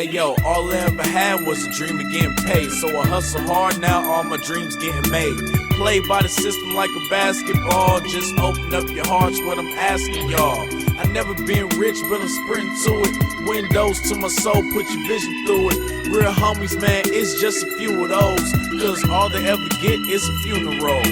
Hey yo, all I ever had was a dream of getting paid. So I hustle hard, now all my dreams getting made. Play by the system like a basketball. Just open up your hearts, what I'm asking y'all. I never been rich, but I'm sprinting to it. Windows to my soul, put your vision through it. Real homies, man, it's just a few of those. Cause all they ever get is a funeral.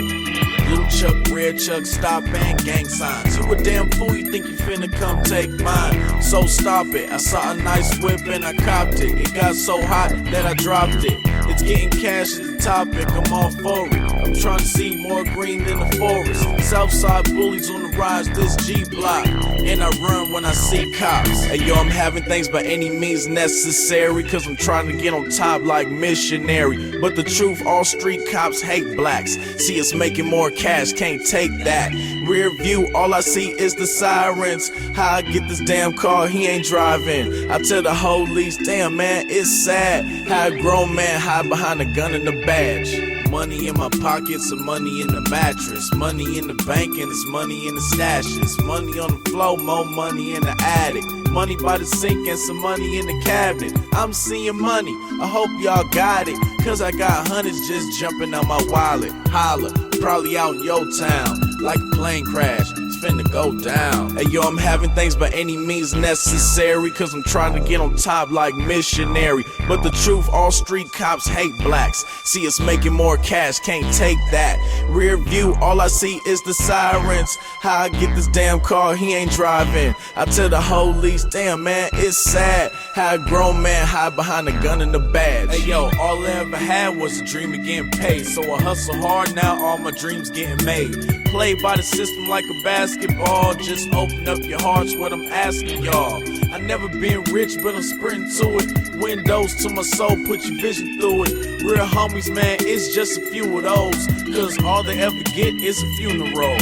Blue Chuck, red Chuck, stop and gang signs. You a damn fool, you think you finna come take mine. So stop it, I saw a nice whip and I copped it. It got so hot that I dropped it. It's getting cash is the topic, I'm all for it. I'm trying to see more green than the forest. Southside bullies on the rise, this G-block. And I run when I see cops. Hey yo, I'm having things by any means necessary. Cause I'm trying to get on top like missionary. But the truth, all street cops hate blacks. See us making more cash, can't take that. Rear view, all I see is the sirens. How I get this damn car, he ain't driving. I tell the police, damn man, it's sad. How a grown man hide behind a gun and a badge. Money in my pockets and money in the mattress. Money in the bank and it's money in the stashes. Money on the floor, more money in the attic. Money by the sink and some money in the cabinet. I'm seeing money, I hope y'all got it. Cause I got hundreds just jumping out my wallet. Holla, probably out in your town. Like a plane crash, it's finna go down. Hey yo, I'm having things by any means necessary. Cause I'm trying to get on top like missionary. But the truth, all street cops hate blacks. See us making more cash, can't take that. Rear view, all I see is the sirens. How I get this damn car, he ain't driving. I tell the police, damn man, it's sad. How a grown man hide behind a gun and a badge. Hey yo, all I ever had was a dream of getting paid. So I hustle hard, now all my dreams getting made. Play by the system like a basketball. Just open up your hearts, what I'm asking y'all. I never been rich, but I'm sprinting to it. Windows to my soul, put your vision through it. Real homies, man, it's just a few of those. Cause all they ever get is a funeral.